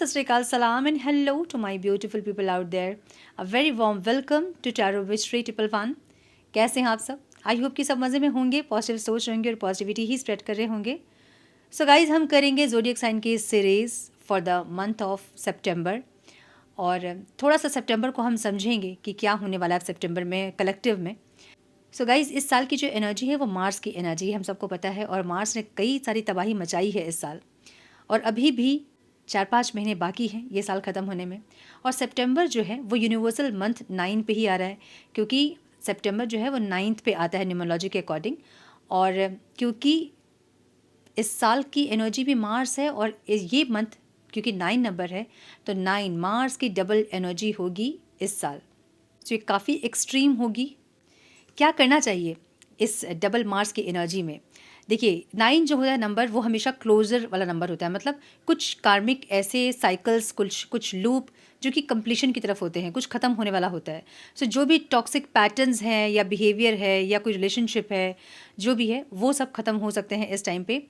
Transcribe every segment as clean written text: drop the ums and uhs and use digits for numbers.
Sri Akal, Salam, and hello to my beautiful people out there. A very warm welcome to Tarot Witchery Triple One. कैसे हैं आप सब? आई hope कि सब मज़े में होंगे, पॉजिटिव सोच रहे होंगे और पॉजिटिविटी ही स्प्रेड कर रहे होंगे. सो गाइज, हम करेंगे जोडियक साइन की series for the month of सितंबर. और थोड़ा सा सितंबर को हम समझेंगे कि क्या होने वाला है सितंबर में कलेक्टिव में. सो गाइज, इस साल की जो एनर्जी है वो मार्स की एनर्जी है, हम सबको पता है. और मार्स ने कई सारी तबाही मचाई है इस साल. और अभी भी 4-5 महीने बाकी हैं ये साल ख़त्म होने में. और सितंबर जो है वो यूनिवर्सल मंथ 9 पे ही आ रहा है, क्योंकि सितंबर जो है वो 9th पे आता है न्यूमरोलॉजी के अकॉर्डिंग. और क्योंकि इस साल की एनर्जी भी मार्स है और ये मंथ क्योंकि 9 नंबर है तो 9 मार्स की डबल एनर्जी होगी इस साल. तो ये काफ़ी एक्सट्रीम होगी. क्या करना चाहिए इस डबल मार्स की एनर्जी में? देखिए, 9 जो होता है नंबर वो हमेशा क्लोजर वाला नंबर होता है. मतलब कुछ कार्मिक ऐसे साइकिल्स, कुछ लूप जो कि कंप्लीशन की तरफ होते हैं, कुछ ख़त्म होने वाला होता है. सो जो भी टॉक्सिक पैटर्न्स हैं या बिहेवियर है या कोई रिलेशनशिप है, जो भी है वो सब ख़त्म हो सकते हैं इस टाइम पे.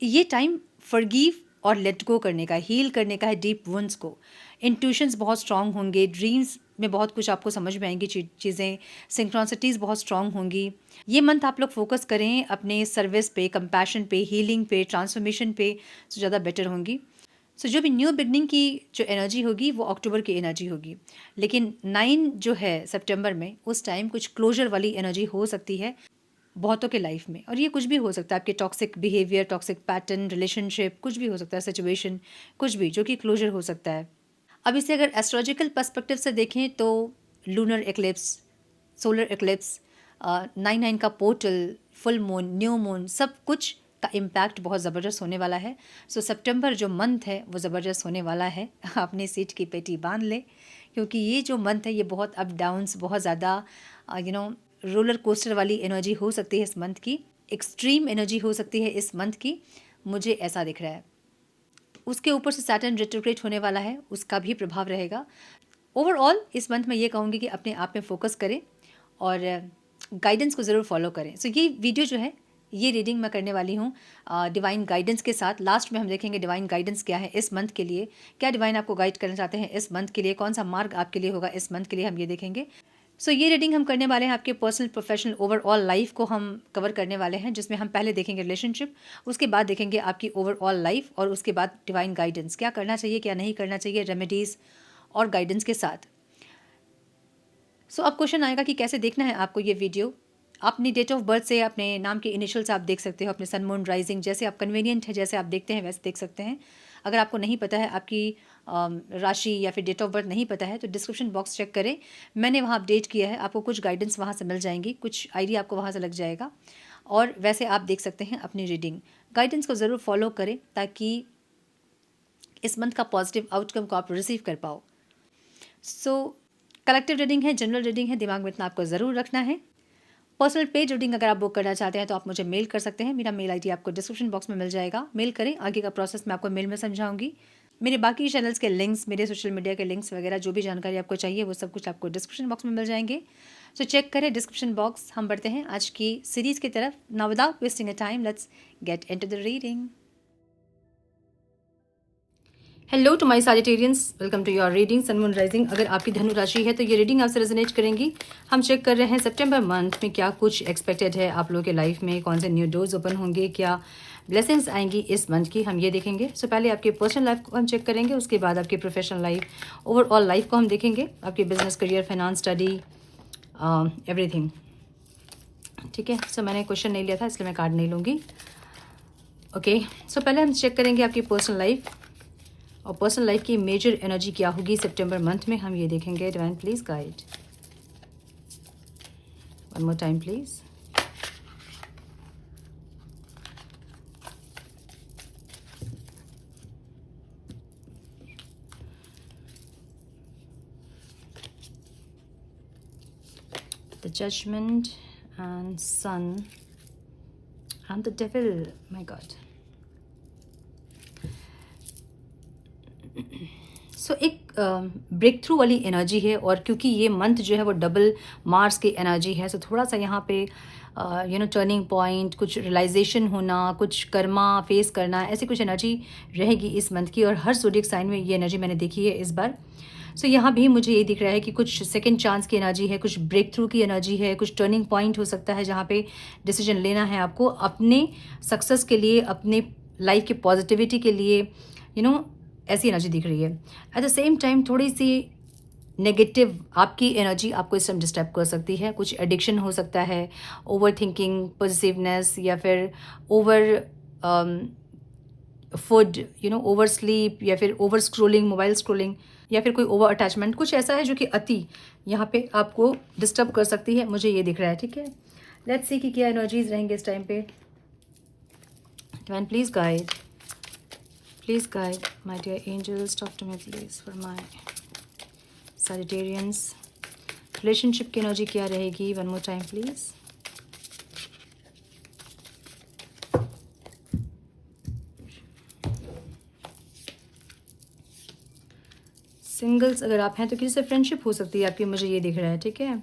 ये टाइम फॉरगिव और लेट गो करने का, हील करने का है डीप वुंड्स को. इंट्यूशंस बहुत स्ट्रांग होंगे, ड्रीम्स में बहुत कुछ आपको समझ में आएंगी चीज़ें, सिंक्रोनिसिटीज़ बहुत स्ट्रांग होंगी. ये मंथ आप लोग फोकस करें अपने सर्विस पे, कंपैशन पे, हीलिंग पे, ट्रांसफॉर्मेशन पे, तो ज़्यादा बेटर होंगी. सो जो भी न्यू बिगनिंग की जो एनर्जी होगी वो अक्टूबर की एनर्जी होगी. लेकिन 9 जो है सितंबर में, उस टाइम कुछ क्लोजर वाली एनर्जी हो सकती है बहुतों के लाइफ में. और ये कुछ भी हो सकता है, आपके toxic behaviour, toxic pattern, relationship, कुछ भी हो सकता है, सिचुएशन, कुछ भी जो कि क्लोजर हो सकता है. अब इसे अगर एस्ट्रोलॉजिकल पर्सपेक्टिव से देखें तो लूनर एक्लिप्स, सोलर एक्लिप्स, 9/9 का portal, full moon, new moon, सब कुछ का इम्पैक्ट बहुत ज़बरदस्त होने वाला है. सो सितंबर जो मंथ है वो ज़बरदस्त होने वाला है. अपने सीट की पेटी बांध ले, क्योंकि ये जो मंथ है ये बहुत अप डाउन्स, बहुत ज़्यादा रोलर कोस्टर वाली एनर्जी हो सकती है इस मंथ की. एक्सट्रीम एनर्जी हो सकती है इस मंथ की, मुझे ऐसा दिख रहा है. उसके ऊपर से सैटर्न रिट्रोग्रेड होने वाला है, उसका भी प्रभाव रहेगा. ओवरऑल इस मंथ में ये कहूँगी कि अपने आप में फोकस करें और गाइडेंस को ज़रूर फॉलो करें. सो ये वीडियो जो है, ये रीडिंग मैं करने वाली हूँ डिवाइन गाइडेंस के साथ. लास्ट में हम देखेंगे डिवाइन गाइडेंस क्या है इस मंथ के लिए, क्या डिवाइन आपको गाइड करना चाहते हैं इस मंथ के लिए, कौन सा मार्ग आपके लिए होगा इस मंथ के लिए, हम ये देखेंगे. सो ये रीडिंग हम करने वाले हैं आपके पर्सनल, प्रोफेशनल, ओवरऑल लाइफ को हम कवर करने वाले हैं, जिसमें हम पहले देखेंगे रिलेशनशिप, उसके बाद देखेंगे आपकी ओवरऑल लाइफ, और उसके बाद डिवाइन गाइडेंस, क्या करना चाहिए क्या नहीं करना चाहिए, रेमेडीज़ और गाइडेंस के साथ. सो अब क्वेश्चन आएगा कि कैसे देखना है आपको ये वीडियो. अपनी डेट ऑफ बर्थ से, अपने नाम के इनिशियल्स आप देख सकते हो, अपने सन, मून, राइजिंग, जैसे आप कन्वीनियंट है, जैसे आप देखते हैं वैसे देख सकते हैं. अगर आपको नहीं पता है, आपकी राशि या फिर डेट ऑफ बर्थ नहीं पता है, तो डिस्क्रिप्शन बॉक्स चेक करें, मैंने वहाँ अपडेट किया है. आपको कुछ गाइडेंस वहाँ से मिल जाएंगी, कुछ आइडिया आपको वहाँ से लग जाएगा, और वैसे आप देख सकते हैं अपनी रीडिंग. गाइडेंस को ज़रूर फॉलो करें ताकि इस मंथ का पॉजिटिव आउटकम को आप रिसीव कर पाओ. सो कलेक्टिव रीडिंग है, जनरल रीडिंग है, दिमाग में इतना आपको ज़रूर रखना है. पर्सनल पेज रीडिंग अगर आप बुक करना चाहते हैं तो आप मुझे मेल कर सकते हैं. मेरा मेल आईडी आपको डिस्क्रिप्शन बॉक्स में मिल जाएगा, मेल करें. आगे का प्रोसेस मैं आपको मेल में समझाऊंगी. मेरे बाकी चैनल्स के लिंक्स, मेरे सोशल मीडिया के लिंक्स वगैरह, जो भी जानकारी आपको चाहिए वो सब कुछ आपको डिस्क्रिप्शन बॉक्स में मिल जाएंगे. सो चेक करें डिस्क्रिप्शन बॉक्स. हम बढ़ते हैं आज की सीरीज़ की तरफ. Now without wasting a time, let's get into the reading. Hello to my Sagittarians, welcome to your reading sun, moon, rising. अगर आपकी धनु राशि है तो ये रीडिंग आपसे रेजोनेट करेंगी. हम चेक कर रहे हैं सितंबर मंथ में क्या कुछ एक्सपेक्टेड है आप लोगों के लाइफ में, कौन से न्यू डोर्स ओपन होंगे, क्या ब्लेसिंग्स आएंगी इस मंथ की, हम ये देखेंगे. सो पहले आपके पर्सनल लाइफ को हम चेक करेंगे, उसके बाद आपकी प्रोफेशनल लाइफ, ओवरऑल लाइफ को हम देखेंगे, आपके business, career, finance, study, everything. ठीक है. सो मैंने क्वेश्चन नहीं लिया था इसलिए मैं कार्ड नहीं लूँगी. ओके. सो पहले हम चेक करेंगे आपकी पर्सनल लाइफ, और पर्सनल लाइफ की मेजर एनर्जी क्या होगी सितंबर मंथ में, हम ये देखेंगे. Divine please guide. One more time please. The judgement and sun and the devil. My god. So एक ब्रेक थ्रू वाली एनर्जी है, और क्योंकि ये मंथ जो है वो डबल मार्स की एनर्जी है, सो थोड़ा सा यहाँ पे टर्निंग पॉइंट, कुछ रियलाइजेशन होना, कुछ कर्मा फेस करना, ऐसी कुछ एनर्जी रहेगी इस मंथ की। और हर ज़ोडिएक साइन में ये एनर्जी मैंने देखी है इस बार। सो यहाँ भी मुझे ये दिख रहा है कि कुछ सेकंड चांस की एनर्जी है, कुछ ब्रेक थ्रू की एनर्जी है, कुछ टर्निंग पॉइंट हो सकता है जहाँ पे डिसीजन लेना है आपको अपने सक्सेस के लिए, अपने लाइफ की पॉजिटिविटी के लिए, ऐसी एनर्जी दिख रही है। एट द सेम टाइम थोड़ी सी नेगेटिव आपकी एनर्जी आपको इस टाइम डिस्टर्ब कर सकती है। कुछ एडिक्शन हो सकता है, ओवर थिंकिंग, पॉजिटिवनेस, या फिर ओवर फूड, ओवर स्लीप, या फिर ओवर स्क्रोलिंग, मोबाइल स्क्रोलिंग, या फिर कोई ओवर अटैचमेंट, कुछ ऐसा है जो कि अति यहाँ पे आपको डिस्टर्ब कर सकती है, मुझे ये दिख रहा है। ठीक है, लेट्स सी कि क्या एनर्जीज रहेंगे इस टाइम पे। Divine please guide my dear angels, talk to me please for my Sagittarians. Relationship की एनर्जी क्या रहेगी, one more time please. Singles अगर आप हैं तो किसी से फ्रेंडशिप हो सकती है आपकी, मुझे ये दिख रहा है। ठीक है,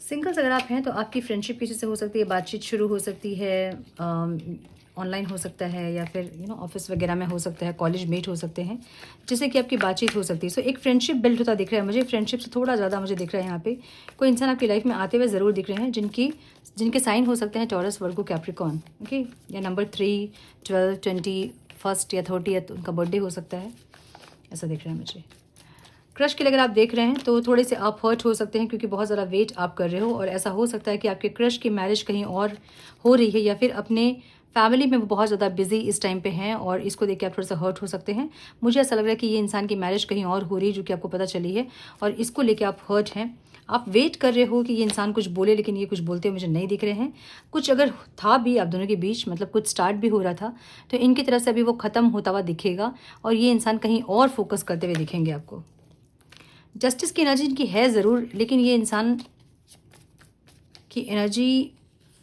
सिंगल्स अगर आप हैं तो आपकी फ्रेंडशिप किसी से हो सकती है, बातचीत शुरू हो सकती है, ऑनलाइन हो सकता है, या फिर ऑफिस वगैरह में हो सकता है, कॉलेज मेट हो सकते हैं जिससे कि आपकी बातचीत हो सकती है। सो एक फ्रेंडशिप बिल्ड होता दिख रहा है मुझे। फ्रेंडशिप से थोड़ा ज़्यादा मुझे दिख रहा है यहाँ पे कोई इंसान आपकी लाइफ में आते हुए ज़रूर दिख रहे हैं, जिनके साइन हो सकते हैं टॉरस, वर्गो, कैप्रिकॉर्न, ओके, या नंबर 3, 12, 20, 1 या 30 उनका बर्थडे हो सकता है, ऐसा दिख रहा है मुझे। क्रश के लिए अगर आप देख रहे हैं तो थोड़े से आप हर्ट हो सकते हैं क्योंकि बहुत ज़्यादा वेट आप कर रहे हो, और ऐसा हो सकता है कि आपके क्रश की मैरिज कहीं और हो रही है, या फिर अपने फैमिली में वो बहुत ज़्यादा बिजी इस टाइम पे हैं, और इसको देख के आप थोड़ा सा हर्ट हो सकते हैं। मुझे ऐसा लग रहा है कि ये इंसान की मैरिज कहीं और हो रही है जो कि आपको पता चली है, और इसको लेके आप हर्ट हैं। आप वेट कर रहे हो कि ये इंसान कुछ बोले, लेकिन ये कुछ बोलते हुए मुझे नहीं दिख रहे हैं। कुछ अगर था भी आप दोनों के बीच, मतलब कुछ स्टार्ट भी हो रहा था, तो इनकी तरफ से अभी वो ख़त्म होता हुआ दिखेगा, और ये इंसान कहीं और फोकस करते हुए दिखेंगे आपको। जस्टिस की एनर्जी इनकी है ज़रूर, लेकिन ये इंसान की एनर्जी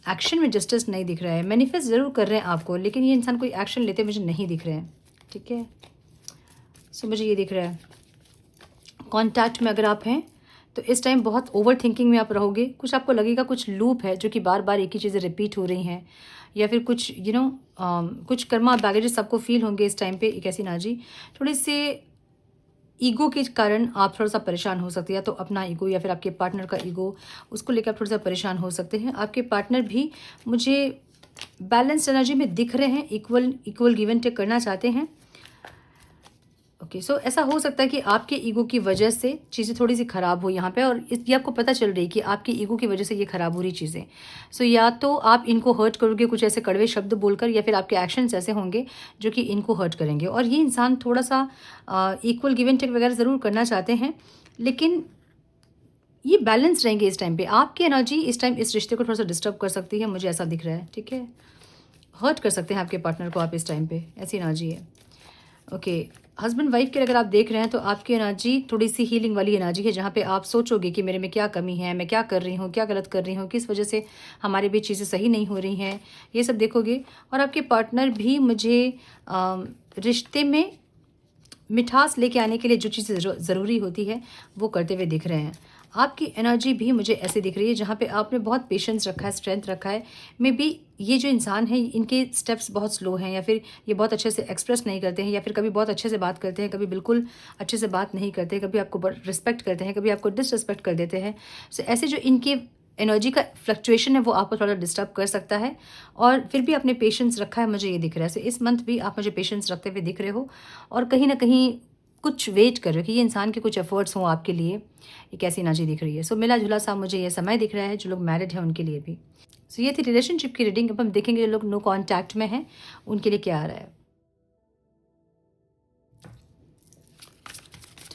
एक्शन में जस्टिस नहीं दिख रहा है। मैनिफेस्ट ज़रूर कर रहे हैं आपको, लेकिन ये इंसान कोई एक्शन लेते मुझे नहीं दिख रहे हैं। ठीक है, सो मुझे ये दिख रहा है कॉन्टैक्ट में अगर आप हैं तो इस टाइम बहुत ओवर थिंकिंग में आप रहोगे। कुछ आपको लगेगा कुछ लूप है जो कि बार बार एक ही चीज़ें रिपीट हो रही हैं, या फिर कुछ कुछ कर्मा बैगेजेस आपको फील होंगे इस टाइम पे। एक ऐसी एनर्जी, थोड़ी सी ईगो के कारण आप थोड़ा सा परेशान हो सकते हैं, या तो अपना ईगो या फिर आपके पार्टनर का ईगो, उसको लेकर आप थोड़ा सा परेशान हो सकते हैं। आपके पार्टनर भी मुझे बैलेंस्ड एनर्जी में दिख रहे हैं, इक्वल गिव एंड टेक करना चाहते हैं। ओके, सो ऐसा हो सकता है कि आपके ईगो की वजह से चीज़ें थोड़ी सी ख़राब हो यहाँ पे, और ये आपको पता चल रही है कि आपके ईगो की वजह से ये ख़राब हो रही चीज़ें। सो या तो आप इनको हर्ट करोगे कुछ ऐसे कड़वे शब्द बोलकर, या फिर आपके एक्शंस ऐसे होंगे जो कि इनको हर्ट करेंगे। और ये इंसान थोड़ा सा इक्वल गिव एंड टेक वगैरह ज़रूर करना चाहते हैं, लेकिन ये बैलेंस रहेंगे इस टाइम पे। आपकी एनर्जी इस टाइम इस रिश्ते को थोड़ा सा डिस्टर्ब कर सकती है, मुझे ऐसा दिख रहा है। ठीक है, हर्ट कर सकते हैं आपके पार्टनर को आप इस टाइम पे, ऐसी एनर्जी है। ओके, हस्बैंड वाइफ के अगर आप देख रहे हैं तो आपकी एनर्जी थोड़ी सी हीलिंग वाली एनर्जी है, जहाँ पे आप सोचोगे कि मेरे में क्या कमी है, मैं क्या कर रही हूँ, क्या गलत कर रही हूँ, किस वजह से हमारे बीच चीज़ें सही नहीं हो रही हैं, ये सब देखोगे। और आपके पार्टनर भी मुझे रिश्ते में मिठास लेके आने के लिए जो चीज़ें ज़रूरी होती है वो करते हुए दिख रहे हैं। आपकी एनर्जी भी मुझे ऐसे दिख रही है जहाँ पे आपने बहुत पेशेंस रखा है, स्ट्रेंथ रखा है। मे बी ये जो इंसान है इनके स्टेप्स बहुत स्लो हैं, या फिर ये बहुत अच्छे से एक्सप्रेस नहीं करते हैं, या फिर कभी बहुत अच्छे से बात करते हैं, कभी बिल्कुल अच्छे से बात नहीं करते, कभी आपको रिस्पेक्ट करते हैं, कभी आपको डिसरिस्पेक्ट कर देते हैं। सो ऐसे जो इनके एनर्जी का फ्लक्चुएशन है वो आपको थोड़ा डिस्टर्ब कर सकता है, और फिर भी आपने पेशेंस रखा है, मुझे ये दिख रहा है। सो इस मंथ भी आप मुझे पेशेंस रखते हुए दिख रहे हो, और कहीं ना कहीं कुछ वेट कर रहे हो कि ये इंसान के कुछ एफर्ट्स हों आपके लिए। एक ऐसी एनर्जी दिख रही है। सो मिला जुला सा मुझे ये समय दिख रहा है जो लोग मैरिड हैं उनके लिए भी। सो ये थी रिलेशनशिप की रीडिंग। अब हम देखेंगे जो लोग नो कॉन्टैक्ट में हैं उनके लिए क्या आ रहा है।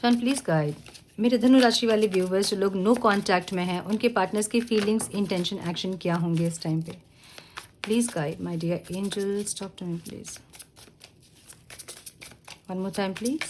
वन प्लीज गाइड मेरे धनु राशि वाले व्यूवर्स जो लोग नो कॉन्टैक्ट में हैं उनके पार्टनर्स की फीलिंग्स, इंटेंशन, एक्शन क्या होंगे इस टाइम पे। Please guide my dear angels, talk to me please. One more time please.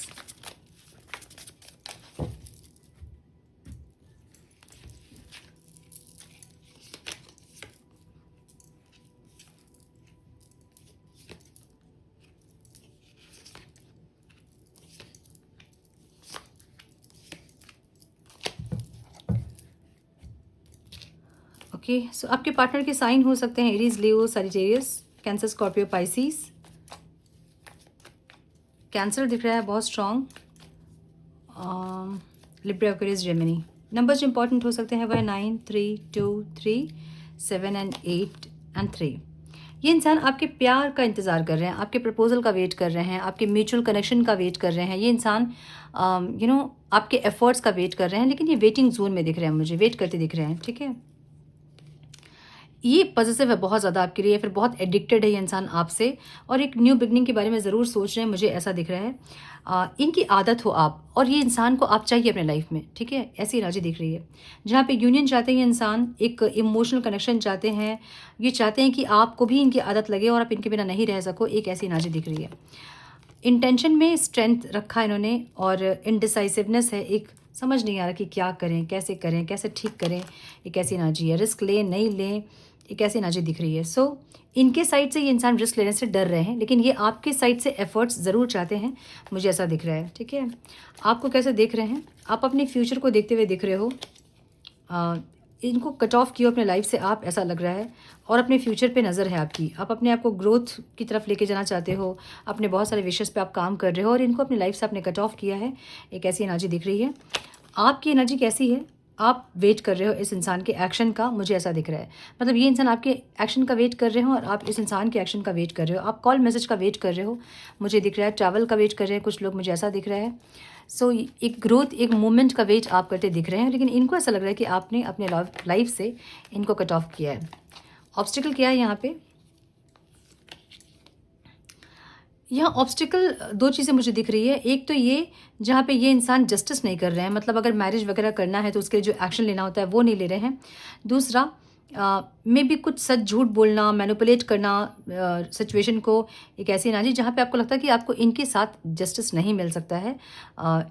Okay, so आपके पार्टनर के साइन हो सकते हैं Aries, Leo, Sagittarius, Cancer, Scorpio, Pisces. Cancer दिख रहा है बहुत strong, Libra, Aquarius, Gemini. Numbers जो इंपॉर्टेंट हो सकते हैं वह 9, 3, 2, 3, 7 एंड 8 एंड 3। ये इंसान आपके प्यार का इंतज़ार कर रहे हैं, आपके प्रपोजल का वेट कर रहे हैं, आपके म्यूचुअल कनेक्शन का वेट कर रहे हैं। ये इंसान आपके एफर्ट्स का वेट कर रहे हैं, लेकिन ये वेटिंग जोन में दिख रहे हैं, मुझे वेट करते दिख रहे हैं। ठीक है, ये पॉजिटिव है बहुत ज़्यादा आपके लिए, फिर बहुत एडिक्टेड है ये इंसान आपसे, और एक न्यू बिगनिंग के बारे में ज़रूर सोच रहे हैं, मुझे ऐसा दिख रहा है। इनकी आदत हो आप, और ये इंसान को आप चाहिए अपने लाइफ में। ठीक है, ऐसी एनर्जी दिख रही है जहाँ पे यूनियन चाहते हैं ये इंसान, एक इमोशनल कनेक्शन चाहते हैं, ये चाहते हैं कि आपको भी इनकी आदत लगे और आप इनके बिना नहीं रह सको, एक ऐसी एनर्जी दिख रही है। इंटेंशन में स्ट्रेंथ रखा है इन्होंने, और इनडिसाइसिवनेस है, एक समझ नहीं आ रहा कि क्या करें, कैसे ठीक करें। एक ऐसी एनर्जी है, रिस्क लें नहीं लें, एक ऐसी एनर्जी दिख रही है। सो इनके साइड से ये इंसान रिस्क लेने से डर रहे हैं, लेकिन ये आपके साइड से एफर्ट्स ज़रूर चाहते हैं, मुझे ऐसा दिख रहा है। ठीक है, आपको कैसे देख रहे हैं, आप अपने फ्यूचर को देखते हुए दिख रहे हो। इनको कट ऑफ किया अपने लाइफ से आप, ऐसा लग रहा है, और अपने फ्यूचर पे नज़र है आपकी। आप अपने आप को ग्रोथ की तरफ लेके जाना चाहते हो, अपने बहुत सारे विशेष पे आप काम कर रहे हो, और इनको अपनी लाइफ से आपने कट ऑफ किया है। एक ऐसी एनर्जी दिख रही है। आपकी एनर्जी कैसी है, आप वेट कर रहे हो इस इंसान के एक्शन का, मुझे ऐसा दिख रहा है। मतलब ये इंसान आपके एक्शन का वेट कर रहे हो, और आप इस इंसान के एक्शन का वेट कर रहे हो। आप कॉल मैसेज का वेट कर रहे हो, मुझे दिख रहा है। ट्रैवल का वेट कर रहे हैं कुछ लोग, मुझे ऐसा दिख रहा है। सो एक ग्रोथ, एक मूवमेंट का वेट आप करते दिख रहे हैं, लेकिन इनको ऐसा लग रहा है कि आपने अपने लाइफ से इनको कट ऑफ किया है। ऑब्स्टिकल क्या है यहाँ पे, यहाँ ऑब्स्टिकल दो चीज़ें मुझे दिख रही है। एक तो ये जहाँ पे ये इंसान जस्टिस नहीं कर रहे हैं, मतलब अगर मैरिज वगैरह करना है तो उसके लिए जो एक्शन लेना होता है वो नहीं ले रहे हैं। दूसरा मे भी कुछ सच झूठ बोलना, मैनिपुलेट करना सिचुएशन को, एक ऐसी एनर्जी जहाँ पे आपको लगता है कि आपको इनके साथ जस्टिस नहीं मिल सकता है।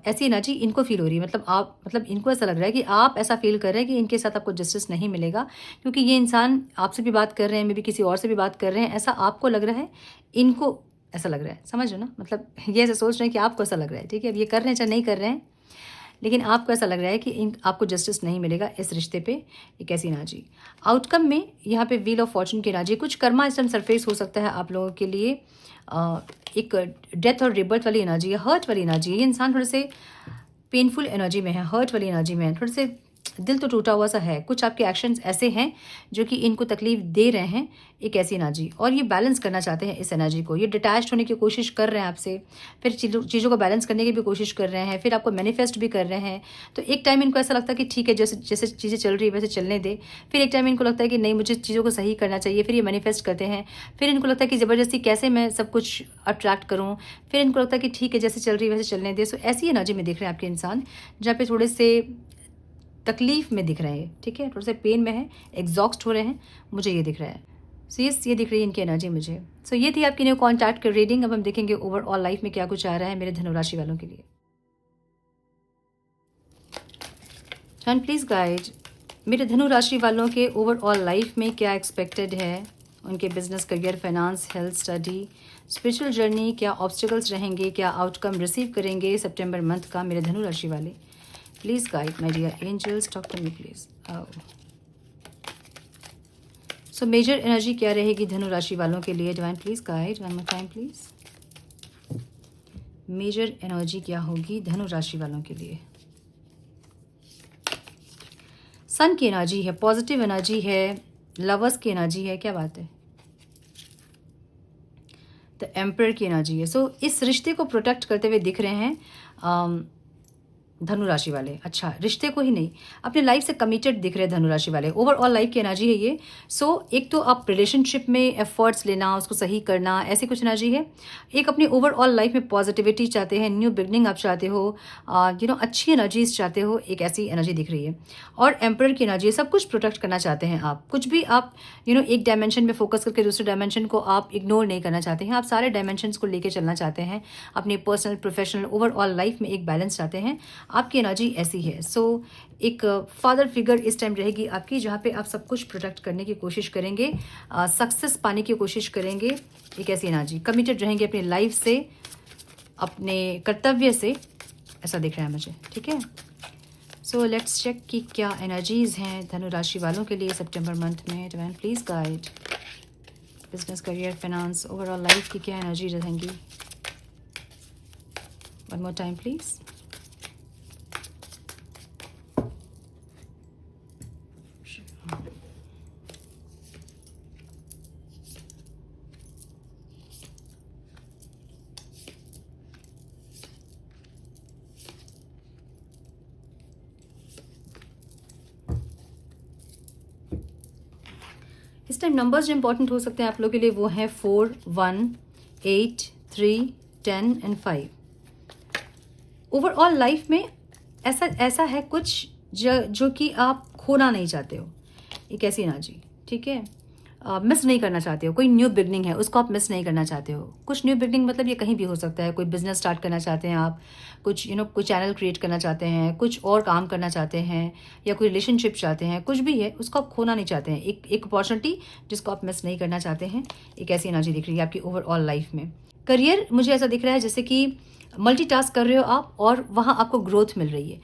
ऐसी एनर्जी इनको फील हो रही है, मतलब इनको ऐसा लग रहा है कि आप ऐसा फील कर रहे हैं कि इनके साथ आपको जस्टिस नहीं मिलेगा, क्योंकि ये इंसान आपसे भी बात कर रहे हैं, मे भी किसी और से भी बात कर रहे हैं, ऐसा आपको लग रहा है, इनको ऐसा लग रहा है। समझ रहे हो ना, मतलब ये ऐसा सोच रहे हैं कि आपको ऐसा लग रहा है। ठीक है, अब ये कर रहे हैं चाहे नहीं कर रहे हैं, लेकिन आपको ऐसा लग रहा है कि आपको जस्टिस नहीं मिलेगा इस रिश्ते पे। एक ऐसी एनर्जी आउटकम में यहाँ पे व्हील ऑफ फॉर्चून की एनर्जी, कुछ कर्मा इस टाइम सरफेस हो सकता है आप लोगों के लिए। एक डेथ और रिबर्थ वाली एनर्जी है, हर्ट वाली एनर्जी है। ये इंसान थोड़े से पेनफुल एनर्जी में है, हर्ट वाली एनर्जी में है, थोड़े से दिल तो टूटा हुआ सा है। कुछ आपके एक्शंस ऐसे हैं जो कि इनको तकलीफ दे रहे हैं, एक ऐसी एनर्जी। और ये बैलेंस करना चाहते हैं इस एनर्जी को, ये डिटैच होने की कोशिश कर रहे हैं आपसे, फिर चीज़ों को बैलेंस करने की भी कोशिश कर रहे हैं, फिर आपको मैनिफेस्ट भी कर रहे हैं। तो एक टाइम इनको ऐसा लगता है कि ठीक है, जैसे जैसे चीज़ें चल रही है वैसे चलने दे। फिर एक टाइम इनको लगता है कि नहीं, मुझे चीज़ों को सही करना चाहिए, फिर ये मैनिफेस्ट करते हैं। फिर इनको लगता है कि ज़बरदस्ती कैसे मैं सब कुछ अट्रैक्ट करूँ, फिर इनको लगता है कि ठीक है, जैसे चल रही है वैसे चलने दे। सो ऐसी एनर्जी में दिख रहे हैं आपके इंसान, जहाँ पे थोड़े से तकलीफ में दिख रहे हैं। ठीक है, थोड़े से पेन में है, एग्जॉस्ट हो रहे हैं, मुझे ये दिख रहा है। सो ये दिख रही है इनकी एनर्जी मुझे। सो ये थी आपकी न्यू कॉन्टैक्ट की रीडिंग। अब हम देखेंगे ओवरऑल लाइफ में क्या कुछ आ रहा है मेरे धनुराशि वालों के लिए। एंड प्लीज़ गाइड मेरे धनुराशि वालों के ओवरऑल लाइफ में क्या एक्सपेक्टेड है, उनके business, career, finance, health, study, spiritual journey, क्या ऑब्स्टिकल्स रहेंगे, क्या आउटकम रिसीव करेंगे सितंबर मंथ का मेरे धनुराशि वाले। Please guide my dear angels, talk to me please. So major energy क्या रहेगी धनु राशि वालों के लिए? Divine please guide one more time please. Major energy क्या होगी धनु राशि वालों के लिए? सन की एनर्जी है, पॉजिटिव एनर्जी है, लवर्स की एनर्जी है, क्या बात है? द एम्परर की एनर्जी है। सो इस रिश्ते को प्रोटेक्ट करते हुए दिख रहे हैं धनु राशि वाले। अच्छा, रिश्ते को ही नहीं, अपने लाइफ से कमिटेड दिख रहे हैं धनु राशि वाले। ओवरऑल लाइफ की एनर्जी है ये। सो एक तो आप रिलेशनशिप में एफर्ट्स लेना, उसको सही करना, ऐसी कुछ एनर्जी है। एक अपनी ओवरऑल लाइफ में पॉजिटिविटी चाहते हैं, न्यू बिगनिंग आप चाहते हो, अच्छी एनर्जीज चाहते हो, एक ऐसी एनर्जी दिख रही है। और एम्परर की एनर्जी, सब कुछ प्रोटेक्ट करना चाहते हैं आप। कुछ भी आप एक डायमेंशन में फोकस करके दूसरे डायमेंशन को आप इग्नोर नहीं करना चाहते हैं। आप सारे डायमेंशंस को लेके चलना चाहते हैं, अपनी पर्सनल, प्रोफेशनल, ओवरऑल लाइफ में एक बैलेंस चाहते हैं। आपकी एनर्जी ऐसी है। सो एक फादर फिगर इस टाइम रहेगी आपकी, जहाँ पे आप सब कुछ प्रोटेक्ट करने की कोशिश करेंगे, सक्सेस पाने की कोशिश करेंगे, एक ऐसी एनर्जी। कमिटेड रहेंगे अपनी लाइफ से, अपने कर्तव्य से, ऐसा दिख रहा है मुझे। ठीक है, सो लेट्स चेक कि क्या एनर्जीज़ हैं धनु राशि वालों के लिए सितंबर मंथ में। Divine please guide business, career, finance, overall life की क्या एनर्जी रहेंगी। One more time please. इस टाइम नंबर्स जो इंपॉर्टेंट हो सकते हैं आप लोगों के लिए वो हैं 4, 1, 8, 3, 10 एंड 5। ओवरऑल लाइफ में ऐसा है कुछ जो कि आप खोना नहीं चाहते हो, एक ऐसी एनर्जी, ठीक है। मिस नहीं करना चाहते हो, कोई न्यू बिगनिंग है उसको आप मिस नहीं करना चाहते हो। कुछ न्यू बिगनिंग मतलब ये कहीं भी हो सकता है, कोई बिजनेस स्टार्ट करना चाहते हैं आप, कुछ कोई चैनल क्रिएट करना चाहते हैं, कुछ और काम करना चाहते हैं, या कोई रिलेशनशिप चाहते हैं, कुछ भी है उसको आप खोना नहीं चाहते हैं। एक अपॉर्चुनिटी जिसको आप मिस नहीं करना चाहते हैं, एक ऐसी एनर्जी दिख रही है आपकी ओवरऑल लाइफ में। करियर मुझे ऐसा दिख रहा है जैसे कि मल्टीटास्क कर रहे हो आप और वहाँ आपको ग्रोथ मिल रही है,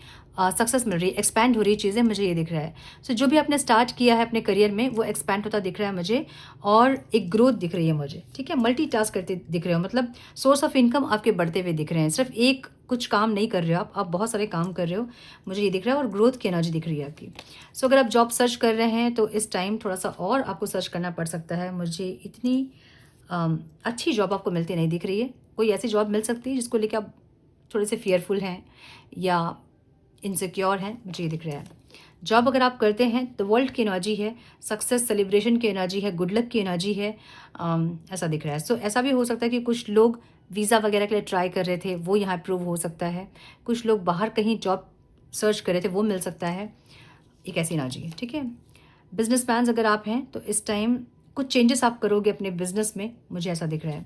सक्सेस मिल रही है, एक्सपैंड हो रही है चीज़ें, मुझे ये दिख रहा है। सो जो भी आपने स्टार्ट किया है अपने करियर में वो एक्सपैंड होता दिख रहा है मुझे, और एक ग्रोथ दिख रही है मुझे, ठीक है। मल्टीटास्क करते दिख रहे हो, मतलब सोर्स ऑफ इनकम आपके बढ़ते हुए दिख रहे हैं। सिर्फ एक कुछ काम नहीं कर रहे हो आप बहुत सारे काम कर रहे हो, मुझे ये दिख रहा है, और ग्रोथ की एनर्जी दिख रही है आपकी। सो अगर आप जॉब सर्च कर रहे हैं तो इस टाइम थोड़ा सा और आपको सर्च करना पड़ सकता है। मुझे इतनी अच्छी जॉब आपको मिलती नहीं दिख रही है। कोई ऐसी जॉब मिल सकती है जिसको लेकर आप थोड़े से फियरफुल हैं या इनसिक्योर हैं, मुझे ये दिख रहा है। जॉब अगर आप करते हैं तो वर्ल्ड की एनर्जी है, सक्सेस सेलिब्रेशन की एनर्जी है, गुड लक की एनर्जी है, ऐसा दिख रहा है। सो ऐसा भी हो सकता है कि कुछ लोग वीज़ा वगैरह के लिए ट्राई कर रहे थे, वो यहाँ अप्रूव हो सकता है। कुछ लोग बाहर कहीं जॉब सर्च कर रहे थे, वो मिल सकता है, एक ऐसी एनर्जी है, ठीक है। बिजनेसमैन अगर आप हैं तो इस टाइम कुछ चेंजेस आप करोगे अपने बिजनेस में, मुझे ऐसा दिख रहा है।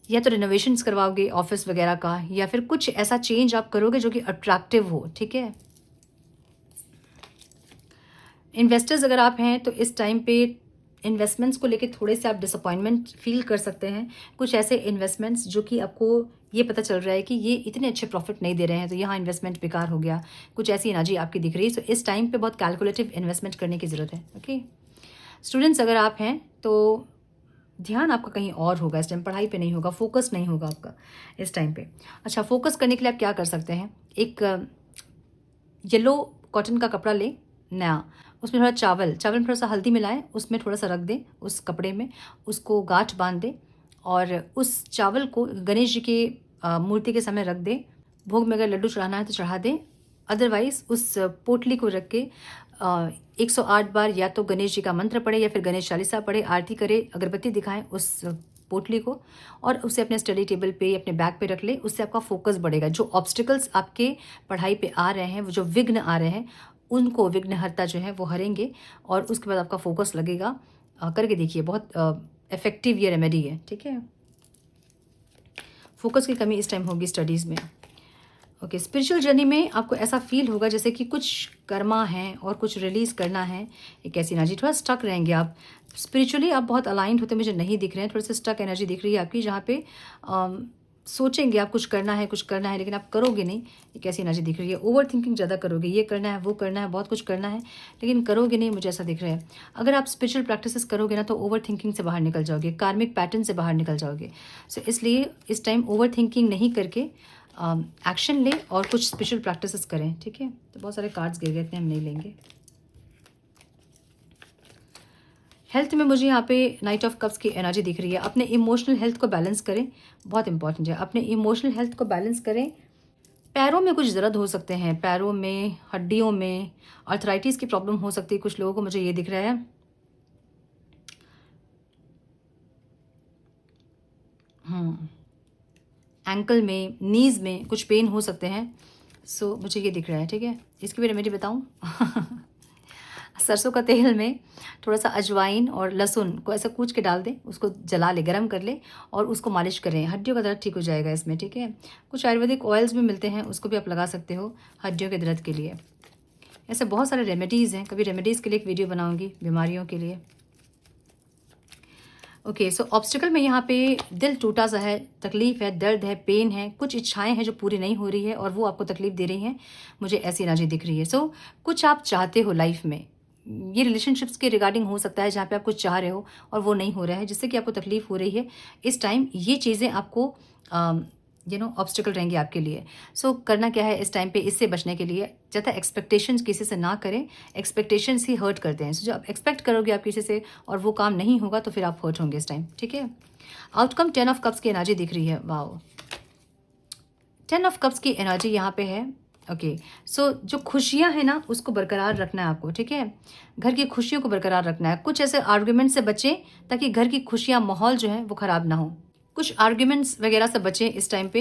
या तो रिनोवेशंस करवाओगे ऑफिस वगैरह का, या फिर कुछ ऐसा चेंज आप करोगे जो कि अट्रैक्टिव हो, ठीक है। इन्वेस्टर्स अगर आप हैं तो इस टाइम पे इन्वेस्टमेंट्स को लेके थोड़े से आप डिसअपॉइंटमेंट फील कर सकते हैं। कुछ ऐसे इन्वेस्टमेंट्स जो कि आपको ये पता चल रहा है कि ये इतने अच्छे प्रॉफिट नहीं दे रहे हैं, तो यहाँ इन्वेस्टमेंट बेकार हो गया, कुछ ऐसी एनर्जी आपकी दिख रही है। सो इस टाइम पे बहुत कैलकुलेटिव इन्वेस्टमेंट करने की ज़रूरत है, ओके। स्टूडेंट्स अगर आप हैं तो ध्यान आपका कहीं और होगा इस टाइम, पढ़ाई पे नहीं होगा, फोकस नहीं होगा आपका इस टाइम पे। अच्छा, फोकस करने के लिए आप क्या कर सकते हैं, एक येलो कॉटन का कपड़ा ले नया, उसमें थोड़ा चावल में थोड़ा सा हल्दी मिलाएं, उसमें थोड़ा सा रख दें उस कपड़े में, उसको गांठ बांध दें और उस चावल को गणेश जी के मूर्ति के समय रख दें। भोग में अगर लड्डू चढ़ाना है तो चढ़ा दें, अदरवाइज़ उस पोटली को रख के 108 बार या तो गणेश जी का मंत्र पढ़े या फिर गणेश चालीसा पढ़े, आरती करे, अगरबत्ती दिखाएं उस पोटली को, और उसे अपने स्टडी टेबल पे या अपने बैग पे रख ले। उससे आपका फोकस बढ़ेगा। जो ऑब्स्टिकल्स आपके पढ़ाई पे आ रहे हैं, वो जो विघ्न आ रहे हैं, उनको विघ्नहर्ता जो है वो हरेंगे, और उसके बाद आपका फोकस लगेगा। करके देखिए, बहुत इफेक्टिव ये रेमेडी है, ठीक है। फोकस की कमी इस टाइम होगी स्टडीज़ में, ओके। स्पिरिचुअल जर्नी में आपको ऐसा फील होगा जैसे कि कुछ कर्मा है और कुछ रिलीज़ करना है, एक ऐसी एनर्जी। थोड़ा स्टक रहेंगे आप स्पिरिचुअली, आप बहुत अलाइंड होते मुझे नहीं दिख रहे हैं, थोड़े से स्टक एनर्जी दिख रही है आपकी, जहाँ पे सोचेंगे आप कुछ करना है लेकिन आप करोगे नहीं, एक ऐसी एनर्जी दिख रही है। ओवर थिंकिंग ज़्यादा करोगे, ये करना है, वो करना है, बहुत कुछ करना है, लेकिन करोगे नहीं, मुझे ऐसा दिख रहा है। अगर आप स्पिरिचुअल प्रैक्टिसेस करोगे ना तो ओवर थिंकिंग से बाहर निकल जाओगे, कार्मिक पैटर्न से बाहर निकल जाओगे। सो इसलिए इस टाइम ओवर थिंकिंग नहीं करके एक्शन ले और कुछ स्पिरिचुअल प्रैक्टिसेस करें, ठीक है। तो बहुत सारे कार्ड्स गिर गए थे, हम नहीं लेंगे। हेल्थ में मुझे यहाँ पे नाइट ऑफ कप्स की एनर्जी दिख रही है। अपने इमोशनल हेल्थ को बैलेंस करें, बहुत इंपॉर्टेंट है, अपने इमोशनल हेल्थ को बैलेंस करें। पैरों में कुछ दर्द हो सकते हैं, पैरों में, हड्डियों में आर्थराइटिस की प्रॉब्लम हो सकती है कुछ लोगों को, मुझे ये दिख रहा है। एंकल में, नीज में कुछ पेन हो सकते हैं। सो मुझे ये दिख रहा है, ठीक है। इसकी भी रेमेडी बताऊँ सरसों का तेल में थोड़ा सा अजवाइन और लहसुन को ऐसा कूच के डाल दें, उसको जला ले, गरम कर ले और उसको मालिश करें, हड्डियों का दर्द ठीक हो जाएगा इसमें, ठीक है। कुछ आयुर्वेदिक ऑयल्स भी मिलते हैं, उसको भी आप लगा सकते हो हड्डियों के दर्द के लिए। ऐसे बहुत सारे रेमेडीज़ हैं, कभी रेमेडीज़ के लिए एक वीडियो बनाऊंगी बीमारियों के लिए। ओके, सो ऑब्स्टिकल में यहाँ पे दिल टूटा सा है, तकलीफ है, दर्द है, पेन है, कुछ इच्छाएं हैं जो पूरी नहीं हो रही है और वो आपको तकलीफ दे रही हैं, मुझे ऐसी एनर्जी दिख रही है। सो कुछ आप चाहते हो लाइफ में, ये रिलेशनशिप्स के रिगार्डिंग हो सकता है जहाँ पे आप कुछ चाह रहे हो और वो नहीं हो रहा है, जिससे कि आपको तकलीफ हो रही है। इस टाइम ये चीज़ें आपको ऑब्स्टिकल रहेंगी आपके लिए। सो करना क्या है इस टाइम पे, इससे बचने के लिए ज़्यादा एक्सपेक्टेशंस किसी से ना करें। एक्सपेक्टेशंस ही हर्ट करते हैं। सो जब आप एक्सपेक्ट करोगे आप किसी से और वो काम नहीं होगा तो फिर आप हर्ट होंगे इस टाइम, ठीक है। आउटकम 10 ऑफ कप्स की एनर्जी दिख रही है। वाओ, 10 ऑफ कप्स की एनर्जी यहाँ पे है। ओके, सो जो खुशियाँ हैं ना उसको बरकरार रखना है आपको, ठीक है। घर की खुशियों को बरकरार रखना है। कुछ ऐसे आर्ग्यूमेंट से बचें ताकि घर की खुशियाँ, माहौल जो है वो ख़राब ना हो। कुछ आर्ग्यूमेंट्स वगैरह से बचें इस टाइम पे,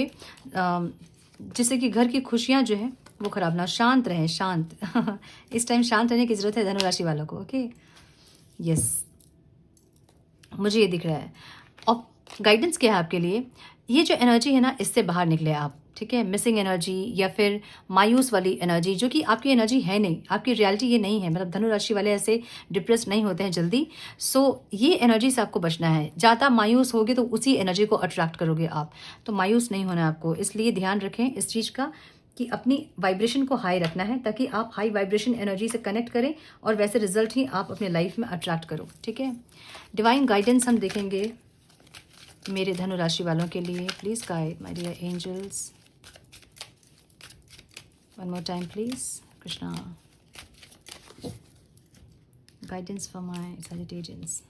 जिससे कि घर की खुशियाँ जो है वो ख़राब ना हो। शांत रहें, शांत इस टाइम शांत रहने की ज़रूरत है धनुराशि वालों को। ओके, यस, मुझे ये दिख रहा है। और गाइडेंस क्या है आपके लिए, ये जो एनर्जी है ना इससे बाहर निकले आप, ठीक है। मिसिंग एनर्जी या फिर मायूस वाली एनर्जी, जो कि आपकी एनर्जी है नहीं, आपकी रियलिटी ये नहीं है। मतलब धनु राशि वाले ऐसे डिप्रेस नहीं होते हैं जल्दी। सो ये एनर्जी से आपको बचना है। ज़्यादा मायूस होगे तो उसी एनर्जी को अट्रैक्ट करोगे आप, तो मायूस नहीं होना है आपको। इसलिए ध्यान रखें इस चीज़ का कि अपनी वाइब्रेशन को हाई रखना है ताकि आप हाई वाइब्रेशन एनर्जी से कनेक्ट करें और वैसे रिजल्ट ही आप अपने लाइफ में अट्रैक्ट करो, ठीक है। डिवाइन गाइडेंस हम देखेंगे मेरे धनु राशि वालों के लिए। Please guide my dear angels, one more time please. Krishna, guidance for my Sagittarians.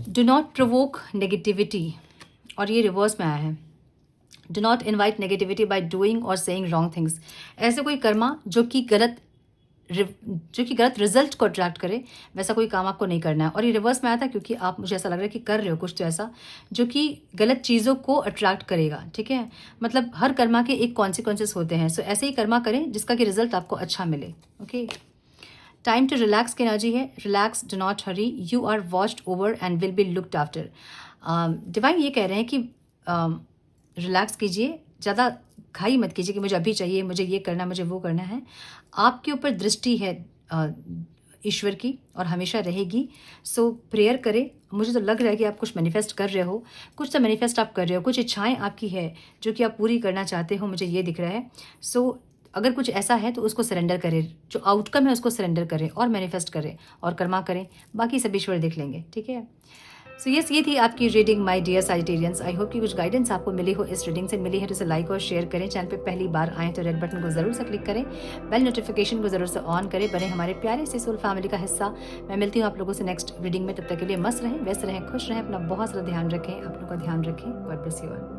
Do not provoke negativity, और ये रिवर्स में आया है। Do not invite negativity by doing और सेइंग रॉन्ग थिंग्स। ऐसे कोई कर्मा जो कि गलत रिजल्ट को अट्रैक्ट करे, वैसा कोई काम आपको नहीं करना है। और ये रिवर्स में आया था क्योंकि आप, मुझे ऐसा लग रहा है कि कर रहे हो कुछ तो ऐसा जो कि गलत चीज़ों को अट्रैक्ट करेगा, ठीक है। मतलब हर कर्मा के एक कॉन्सिक्वेंसेस होते हैं। सो ऐसे ही कर्मा करें जिसका कि रिजल्ट आपको अच्छा मिले। ओके, टाइम टू रिलैक्स की एनर्जी है। Relax, do not hurry, you are watched over and will be looked after. Divine ये कह रहे हैं कि रिलैक्स कीजिए, ज़्यादा घाई मत कीजिए कि मुझे अभी चाहिए, मुझे ये करना, मुझे वो करना है। आपके ऊपर दृष्टि है ईश्वर की और हमेशा रहेगी। सो प्रेयर करें। मुझे तो लग रहा है कि आप कुछ मैनिफेस्ट कर रहे हो, कुछ तो मैनिफेस्ट आप कर रहे हो, कुछ इच्छाएं आपकी है जो कि आप पूरी करना चाहते हो, मुझे ये दिख रहा है। सो अगर कुछ ऐसा है तो उसको सरेंडर करें, जो आउटकम है उसको सरेंडर करें और मैनिफेस्ट करें और कर्मा करें, बाकी सब ईश्वर देख लेंगे, ठीक है। सो यस, ये थी आपकी reading my dear Sagittarians. I hope कि कुछ गाइडेंस आपको मिली हो, इस रीडिंग से मिली है तो इसे लाइक और शेयर करें। चैनल पे पहली बार आएँ तो रेड बटन को ज़रूर से क्लिक करें, बेल नोटिफिकेशन को ज़रूर से ऑन करें, बने हमारे प्यारे से सोल फैमिली का हिस्सा। मैं मिलती हूँ आप लोगों से नेक्स्ट रीडिंग में। तब तक के लिए मस्त रहें, व्यस्त रहें, खुश रहें, अपना बहुत ज़्यादा ध्यान रखें, अपनों का ध्यान रखें। God bless you all.